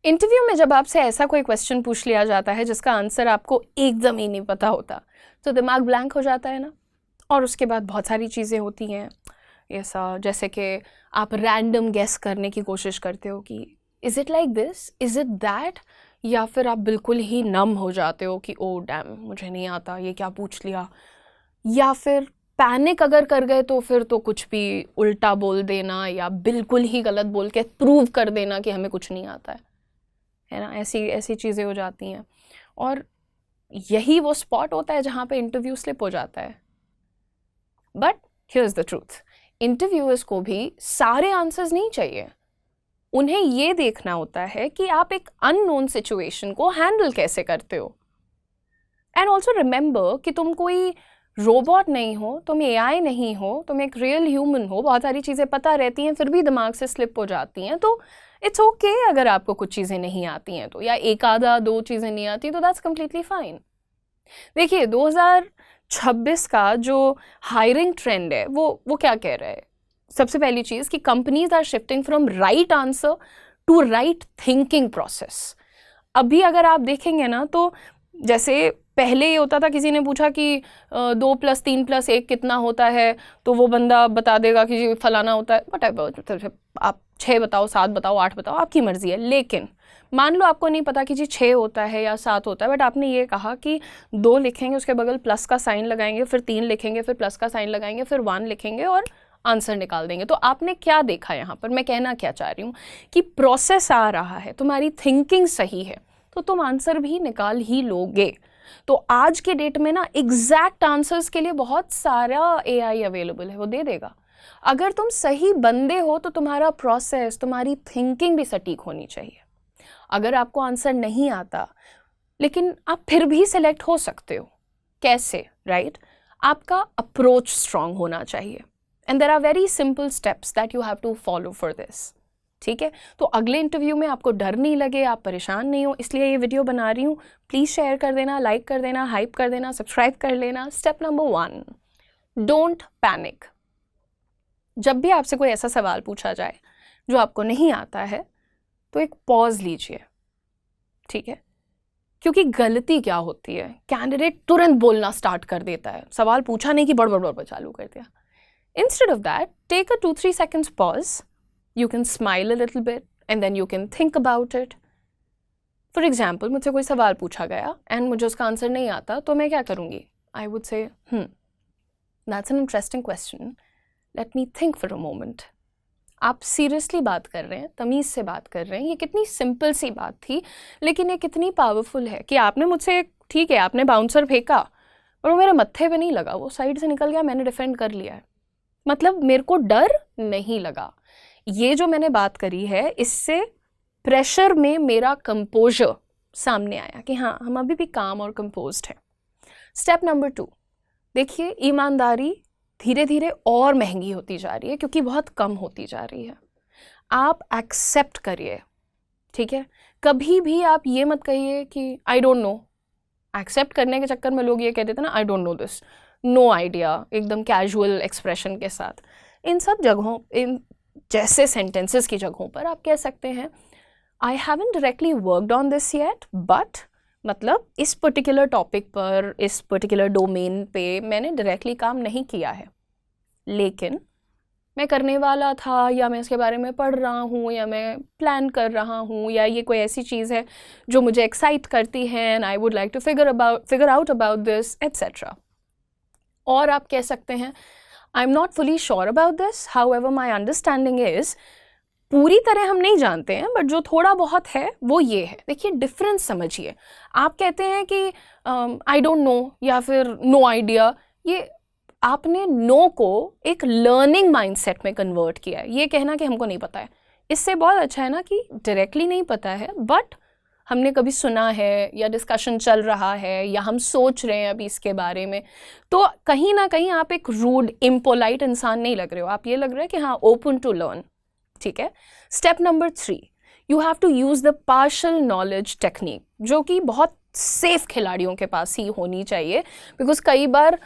Interview में जब आपसे ऐसा कोई क्वेश्चन पूछ लिया जाता है जिसका आंसर आपको एकदम ही नहीं पता होता, तो दिमाग ब्लैंक हो जाता है ना। और उसके बाद बहुत सारी चीज़ें होती हैं ऐसा, जैसे कि आप रैंडम गेस करने की कोशिश करते हो कि is it like this, is it that, या फिर आप बिल्कुल ही नम हो जाते हो कि ओ डैम मुझे नहीं आता, ये क्या पूछ लिया। या फिर पैनिक अगर कर गए तो फिर तो कुछ भी उल्टा बोल देना या बिल्कुल ही गलत बोल के प्रूव कर देना कि हमें कुछ नहीं आता है ना। ऐसी ऐसी चीज़ें हो जाती हैं और यही वो स्पॉट होता है जहाँ पे इंटरव्यू स्लिप हो जाता है। But here's the truth, interviewers को भी सारे आंसर्स नहीं चाहिए। उन्हें ये देखना होता है कि आप एक अननोन सिचुएशन को हैंडल कैसे करते हो। एंड ऑल्सो रिमेंबर कि तुम कोई रोबोट नहीं हो, तुम एआई नहीं हो, तुम एक रियल ह्यूमन हो। बहुत सारी चीज़ें पता रहती हैं फिर भी दिमाग से स्लिप हो जाती हैं, तो इट्स ओके अगर आपको कुछ चीज़ें नहीं आती हैं तो, या एक आधा दो चीज़ें नहीं आती तो दैट्स कम्प्लीटली फाइन। देखिए 2026 का जो हायरिंग ट्रेंड है वो क्या कह रहा है। सबसे पहली चीज़ कि companies are shifting from right answer to right thinking process. अभी अगर आप देखेंगे ना तो जैसे पहले ये होता था, किसी ने पूछा कि 2+3+1 कितना होता है, तो वो बंदा बता देगा कि जी फलाना होता है, बट आप 6 बताओ, 7 बताओ, 8 बताओ, आपकी मर्जी है। लेकिन मान लो आपको नहीं पता कि जी 6 होता है या 7 होता है, बट आपने ये कहा कि 2 लिखेंगे, उसके बगल प्लस का साइन लगाएंगे, फिर 3 लिखेंगे, फिर प्लस का साइन लगाएंगे, फिर 1 लिखेंगे और आंसर निकाल देंगे। तो आपने क्या देखा यहाँ पर? मैं कहना क्या चाह रही हूँ कि प्रोसेस आ रहा है, तुम्हारी थिंकिंग सही है तो तुम आंसर भी निकाल ही लोगे। तो आज के डेट में ना एग्जैक्ट आंसर्स के लिए बहुत सारा एआई अवेलेबल है, वो दे देगा। अगर तुम सही बंदे हो तो तुम्हारा प्रोसेस, तुम्हारी थिंकिंग भी सटीक होनी चाहिए। अगर आपको आंसर नहीं आता लेकिन आप फिर भी सिलेक्ट हो सकते हो, कैसे? राइट, आपका अप्रोच स्ट्रांग होना चाहिए and there are very simple steps that you have to follow for this. ठीक है, तो अगले इंटरव्यू में आपको डर नहीं लगे, आप परेशान नहीं हो, इसलिए ये वीडियो बना रही हूँ। प्लीज़ शेयर कर देना, लाइक कर देना, हाइप कर देना, सब्सक्राइब कर लेना। Step number 1, don't panic. जब भी आपसे कोई ऐसा सवाल पूछा जाए जो आपको नहीं आता है तो एक पॉज लीजिए, ठीक है? क्योंकि गलती क्या होती है, कैंडिडेट तुरंत बोलना स्टार्ट कर देता है, सवाल पूछा नहीं कि बड़बड़ बड़बड़ चालू कर दिया। Instead of that, take a 2-3 seconds pause. You can smile a little bit and then you can think about it. For example, मुझसे कोई सवाल पूछा गया and मुझे उसका आंसर नहीं आता तो मैं क्या करूँगी? I would say, that's an interesting question. Let me think for a moment. आप सीरियसली बात कर रहे हैं, तमीज़ से बात कर रहे हैं। ये कितनी सिंपल सी बात थी लेकिन ये कितनी पावरफुल है कि आपने मुझसे, ठीक है आपने बाउंसर फेंका और वो मेरे मत्थे पे नहीं लगा, वो साइड से निकल गया, मैंने डिफेंड कर लिया है, मतलब मेरे को डर नहीं लगा। ये जो मैंने बात करी है इससे प्रेशर में मेरा कंपोजर सामने आया कि हाँ हम अभी भी काम और कंपोज्ड हैं। स्टेप नंबर 2, देखिए ईमानदारी धीरे धीरे और महंगी होती जा रही है क्योंकि बहुत कम होती जा रही है। आप एक्सेप्ट करिए, ठीक है? कभी भी आप ये मत कहिए कि आई डोंट नो। एक्सेप्ट करने के चक्कर में लोग ये कह देते हैं ना, I don't know this, no idea, एकदम कैजुअल एक्सप्रेशन के साथ। इन सब जगहों, इन जैसे सेंटेंसेस की जगहों पर आप कह सकते हैं I haven't directly worked on this yet, but मतलब इस पर्टिकुलर टॉपिक पर, इस पर्टिकुलर डोमेन पे मैंने डायरेक्टली काम नहीं किया है, लेकिन मैं करने वाला था, या मैं इसके बारे में पढ़ रहा हूँ, या मैं प्लान कर रहा हूँ, या ये कोई ऐसी चीज़ है जो मुझे एक्साइट करती है and I would like to figure out about this etcetera. और आप कह सकते हैं I'm not fully sure about this, however my understanding is, पूरी तरह हम नहीं जानते हैं बट जो थोड़ा बहुत है वो ये है। देखिए डिफरेंस समझिए, आप कहते हैं कि आई डोंट नो या फिर नो आइडिया, ये आपने नो को एक लर्निंग माइंडसेट में कन्वर्ट किया है। ये कहना कि हमको नहीं पता है, इससे बहुत अच्छा है ना कि डायरेक्टली नहीं पता है बट हमने कभी सुना है, या डिस्कशन चल रहा है, या हम सोच रहे हैं अभी इसके बारे में, तो कहीं ना कहीं आप एक रूड इम्पोलाइट इंसान नहीं लग रहे हो, आप ये लग रहे हैं कि हाँ ओपन टू लर्न, ठीक है? Step number 3, you have to use the partial knowledge technique, जो कि बहुत सेफ खिलाड़ियों के पास ही होनी चाहिए, बिकॉज कई बार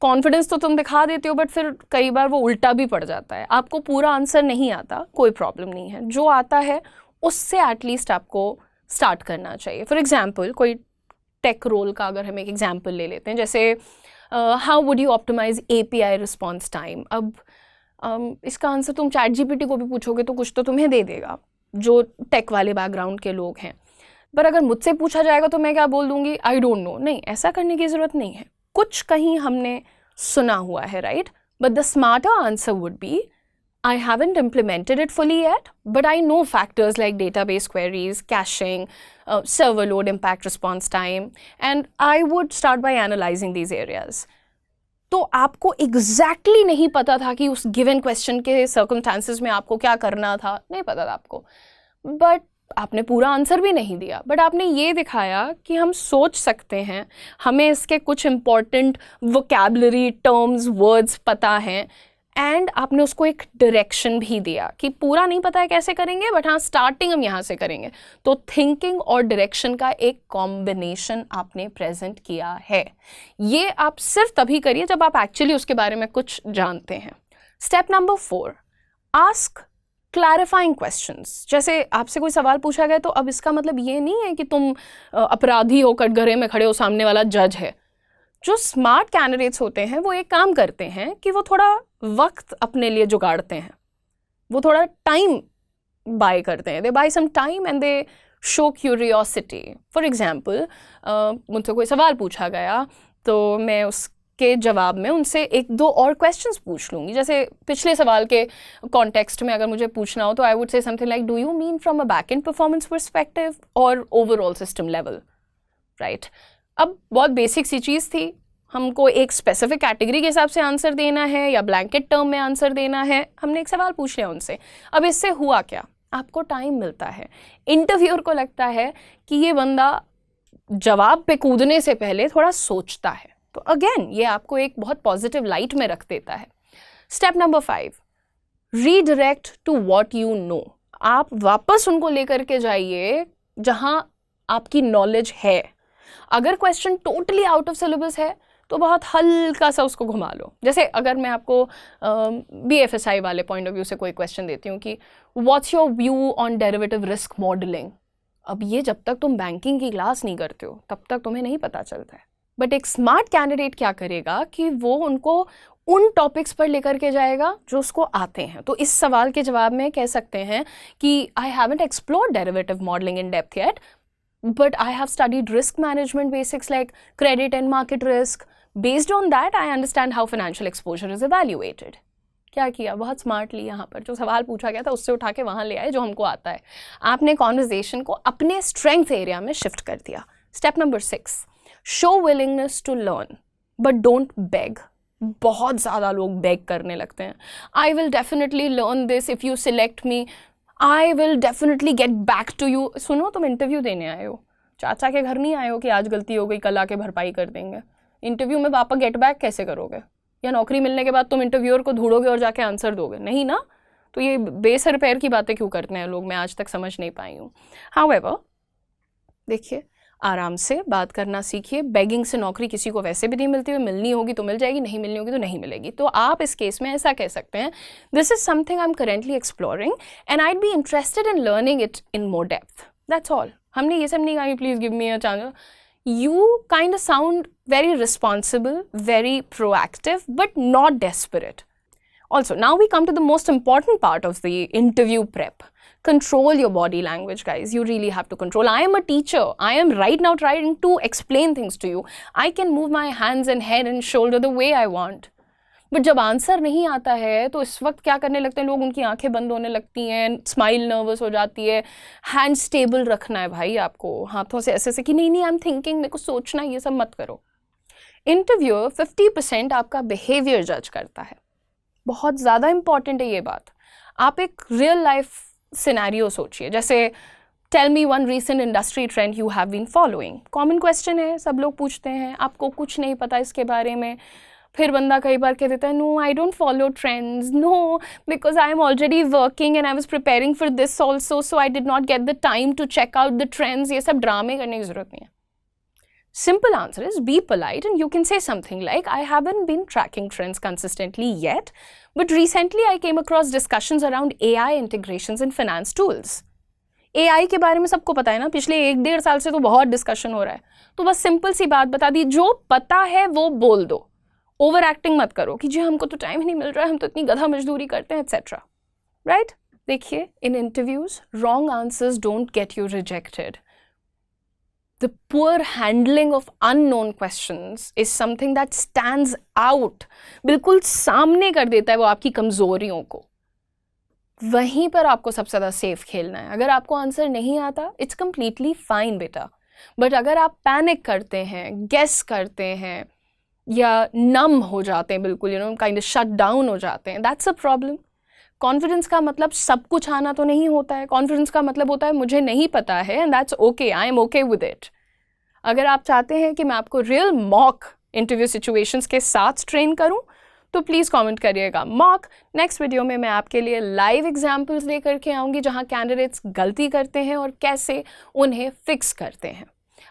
कॉन्फिडेंस तो तुम दिखा देते हो बट फिर कई बार वो उल्टा भी पड़ जाता है। आपको पूरा आंसर नहीं आता, कोई प्रॉब्लम नहीं है, जो आता है उससे एटलीस्ट आपको स्टार्ट करना चाहिए। फॉर एग्जाम्पल कोई टेक रोल का अगर हम एक एग्जाम्पल ले लेते हैं, जैसे how would you optimize API response time. अब इसका आंसर तुम ChatGPT को भी पूछोगे तो कुछ तो तुम्हें दे देगा जो टेक वाले बैकग्राउंड के लोग हैं, पर अगर मुझसे पूछा जाएगा तो मैं क्या बोल दूंगी, आई डोंट नो। नहीं, ऐसा करने की ज़रूरत नहीं है, कुछ कहीं हमने सुना हुआ है, right. But the smarter answer would be, I haven't implemented it fully yet, but I know factors like database queries, caching, server load, impact response time, and I would start by analyzing these areas. तो आपको exactly नहीं पता था कि उस given question के circumstances में आपको क्या करना था, नहीं पता था आपको, but आपने पूरा आंसर भी नहीं दिया, बट आपने ये दिखाया कि हम सोच सकते हैं, हमें इसके कुछ इंपॉर्टेंट वोकैबुलरी टर्म्स वर्ड्स पता हैं, एंड आपने उसको एक डायरेक्शन भी दिया कि पूरा नहीं पता है कैसे करेंगे, बट हाँ स्टार्टिंग हम यहाँ से करेंगे। तो थिंकिंग और डायरेक्शन का एक कॉम्बिनेशन आपने प्रेजेंट किया है। ये आप सिर्फ तभी करिए जब आप एक्चुअली उसके बारे में कुछ जानते हैं। Step number 4, ask clarifying questions. जैसे आपसे कोई सवाल पूछा गया तो अब इसका मतलब ये नहीं है कि तुम अपराधी हो, कटघरे में खड़े हो, सामने वाला जज है। जो स्मार्ट कैंडिडेट्स होते हैं वो एक काम करते हैं कि वो थोड़ा वक्त अपने लिए जुगाड़ते हैं, वो थोड़ा टाइम बाय करते हैं, they buy some time and they show curiosity. For example मुझसे कोई सवाल पूछा गया तो मैं उसके जवाब में उनसे 1-2 और क्वेश्चंस पूछ लूँगी। जैसे पिछले सवाल के कॉन्टेक्स्ट में अगर मुझे पूछना हो तो I would say something like, do you mean from a back and performance perspective और ओवरऑल सिस्टम लेवल, राइट। अब बहुत बेसिक सी चीज़ थी, हमको एक स्पेसिफिक कैटेगरी के हिसाब से आंसर देना है या ब्लैंकेट टर्म में आंसर देना है, हमने एक सवाल पूछ लिया उनसे। अब इससे हुआ क्या, आपको टाइम मिलता है, इंटरव्यूअर को लगता है कि ये बंदा जवाब पे कूदने से पहले थोड़ा सोचता है, तो अगेन ये आपको एक बहुत पॉजिटिव लाइट में रख देता है। Step number 5, redirect to what you know. आप वापस उनको लेकर के जाइए जहां आपकी नॉलेज है। अगर question totally out of syllabus है तो बहुत हल्का सा उसको घुमा लो। जैसे अगर मैं आपको BFSI वाले पॉइंट ऑफ व्यू से कोई क्वेश्चन देती हूँ कि what's your view on derivative risk modelling, अब ये जब तक तुम बैंकिंग की क्लास नहीं करते हो तब तक तुम्हें नहीं पता चलता है। बट एक स्मार्ट कैंडिडेट क्या करेगा कि वो उनको उन टॉपिक्स पर लेकर के जाएगा जो उसको आते हैं। तो इस सवाल के जवाब में कह सकते हैं कि I haven't explored derivative modelling in depth yet, but I have studied risk management basics like credit and market risk. Based on that, I understand how financial exposure is evaluated. क्या किया, बहुत स्मार्टली यहाँ पर जो सवाल पूछा गया था उससे उठा के वहाँ ले आए जो हमको आता है। आपने कॉन्वर्जेशन को अपने स्ट्रेंथ एरिया में शिफ्ट कर दिया। Step number 6, show willingness to learn but don't beg. बहुत ज़्यादा लोग बेग करने लगते हैं, I will definitely learn this if you select me, I will definitely get back to you. सुनो, तुम इंटरव्यू देने आए हो, चाचा के घर नहीं आए हो कि आज गलती हो गई कल आके भरपाई कर देंगे। इंटरव्यू में वापस गेट बैक कैसे करोगे, या नौकरी मिलने के बाद तुम इंटरव्यूअर को ढूंढोगे और जाके आंसर दोगे, नहीं ना। तो ये बेसर पैर की बातें क्यों करते हैं लोग, मैं आज तक समझ नहीं पाई हूँ। हाउएवर, देखिए आराम से बात करना सीखिए। बेगिंग से नौकरी किसी को वैसे भी नहीं मिलती है, मिलनी होगी तो मिल जाएगी, नहीं मिलनी होगी तो नहीं मिलेगी। तो आप इस केस में ऐसा कह सकते हैं, this is something I am currently exploring and I be interested in learning it in more depth, that's all. हमने ये सब नहीं कहा please give me a chance. You kind of sound very responsible, very proactive, but not desperate. Also, now we come to the most important part of the interview prep. Control your body language, guys. You really have to control. I am a teacher. I am right now trying to explain things to you. I can move my hands and head and shoulder the way I want. But जब answer नहीं आता है तो इस वक्त क्या करने लगते हैं लोग, उनकी आंखें बंद होने लगती हैं, स्माइल नर्वस हो जाती है। हैंड स्टेबल रखना है भाई आपको, हाथों से ऐसे कि नहीं आई एम थिंकिंग, मेरे को सोचना, ये सब मत करो। इंटरव्यूअर 50% आपका बिहेवियर जज करता है, बहुत ज़्यादा इंपॉर्टेंट है ये बात। आप एक रियल लाइफ सिनेरियो सोचिए, जैसे tell me one recent industry trend you have been following. Common question है, सब लोग पूछते हैं, आपको कुछ नहीं पता इसके बारे में। फिर बंदा कई बार कह देता है, no I don't follow trends, no because I am already working and I was preparing for this also, so I did not get the time to check out the trends. ये सब ड्रामे करने की जरूरत नहीं है। Simple answer is be polite and you can say something like, I haven't been tracking trends consistently yet, but recently I came across discussions around AI integrations in finance tools. AI के बारे में सबको पता है ना, पिछले 1-1.5 साल से तो बहुत डिस्कशन हो रहा है। तो बस सिंपल सी बात बता दी, जो पता है वो बोल दो, ओवर एक्टिंग मत करो कि जी हमको तो टाइम ही नहीं मिल रहा है, हम तो इतनी गधा मजदूरी करते हैं एक्सेट्रा, राइट? देखिए, in interviews wrong answers don't get you rejected. The poor handling of unknown questions is something that stands out. बिल्कुल सामने कर देता है वो आपकी कमजोरियों को. वहीं पर आपको सबसे ज़्यादा सेफ खेलना है. अगर आपको आंसर नहीं आता, इट्स कम्प्लीटली फाइन बेटा. बट अगर आप पैनिक करते हैं, गेस करते हैं, या नम हो जाते हैं, बिल्कुल काइंड ऑफ शट डाउन हो जाते हैं, दैट्स अ प्रॉब्लम. कॉन्फिडेंस का मतलब सब कुछ आना तो नहीं होता है. कॉन्फिडेंस का मतलब होता है मुझे नहीं पता है and that's okay, I am okay with it. अगर आप चाहते हैं कि मैं आपको रियल मॉक इंटरव्यू सिचुएशंस के साथ ट्रेन करूं, तो प्लीज़ कमेंट करिएगा मॉक. नेक्स्ट वीडियो में मैं आपके लिए लाइव एग्जांपल्स लेकर के आऊँगी जहां कैंडिडेट्स गलती करते हैं और कैसे उन्हें फिक्स करते हैं.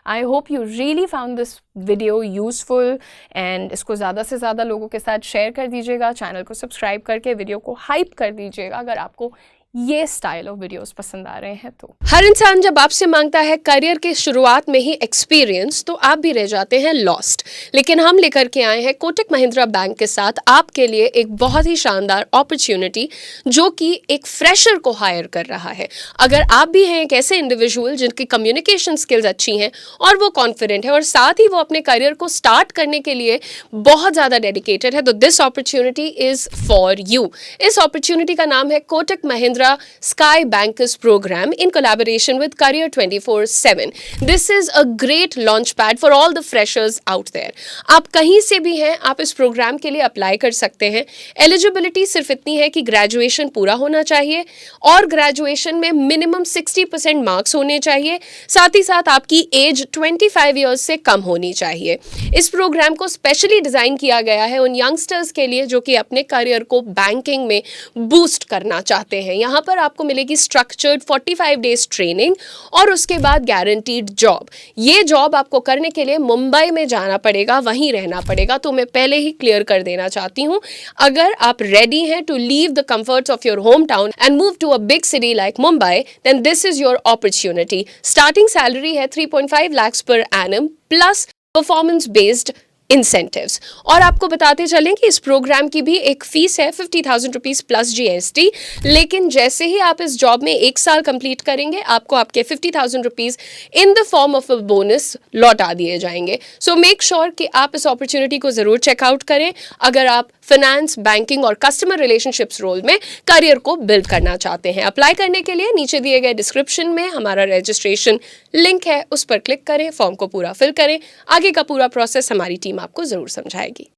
I hope you really found this video useful and इसको ज़्यादा से ज़्यादा लोगों के साथ शेयर कर दीजिएगा. चैनल को सब्सक्राइब करके वीडियो को हाइप कर दीजिएगा अगर आपको ये स्टाइल ऑफ वीडियोस पसंद आ रहे हैं तो. हर इंसान जब आपसे मांगता है करियर के शुरुआत में ही एक्सपीरियंस, तो आप भी रह जाते हैं लॉस्ट. लेकिन हम लेकर के आए हैं कोटक महिंद्रा बैंक के साथ आपके लिए एक बहुत ही शानदार अपॉर्चुनिटी, जो कि एक फ्रेशर को हायर कर रहा है. अगर आप भी हैं एक ऐसे इंडिविजुअल जिनकी कम्युनिकेशन स्किल्स अच्छी हैं और वो कॉन्फिडेंट है और साथ ही वो अपने करियर को स्टार्ट करने के लिए बहुत ज़्यादा डेडिकेटेड है, तो this opportunity is for you. इस अपॉर्चुनिटी का नाम है Kotak Mahindra Sky Bankers Program in collaboration with Career 24/7. This is a great launchpad for all the freshers out there. आप कहीं से भी हैं, आप इस प्रोग्राम के लिए अप्लाई कर सकते हैं. एलिजिबिलिटी सिर्फ इतनी है कि ग्रेजुएशन पूरा होना चाहिए और ग्रेजुएशन में मिनिमम 60% मार्क्स होने चाहिए. साथ ही साथ आपकी एज 25 ईयर्स से कम होनी चाहिए. इस प्रोग्राम को स्पेशली डिज़ाइन किया गया है उन यंगस्टर्स के लिए जो कि अपने करियर को बैंकिंग में बूस्ट करना चाहते हैं. यहाँ पर आपको मिलेगी स्ट्रक्चर्ड 45 डेज ट्रेनिंग और उसके बाद गारंटीड जॉब. ये जॉब आपको करने के लिए मुंबई में जाना पड़ेगा, वहीं रहना पड़ेगा. तो मैं पहले ही क्लियर कर देना चाहती हूँ, अगर आप रेडी हैं to leave the comforts of your home town and move to a big city like Mumbai, then this is your opportunity. Starting salary है 3.5 lakhs per annum plus performance based incentives. और आपको बताते चलें कि इस प्रोग्राम की भी एक फीस है 50,000 रुपीज़ प्लस GST. लेकिन जैसे ही आप इस जॉब में 1 साल कंप्लीट करेंगे, आपको आपके 50,000 rupees in the form of a bonus लौटा दिए जाएंगे. सो मेक श्योर कि आप इस अपॉर्चुनिटी को ज़रूर चेकआउट करें अगर आप फाइनेंस, बैंकिंग और कस्टमर रिलेशनशिप्स रोल में करियर को बिल्ड करना चाहते हैं. अप्लाई करने के लिए नीचे दिए गए डिस्क्रिप्शन में हमारा रजिस्ट्रेशन लिंक है, उस पर क्लिक करें, फॉर्म को पूरा फिल करें. आगे का पूरा प्रोसेस हमारी टीम आपको ज़रूर समझाएगी.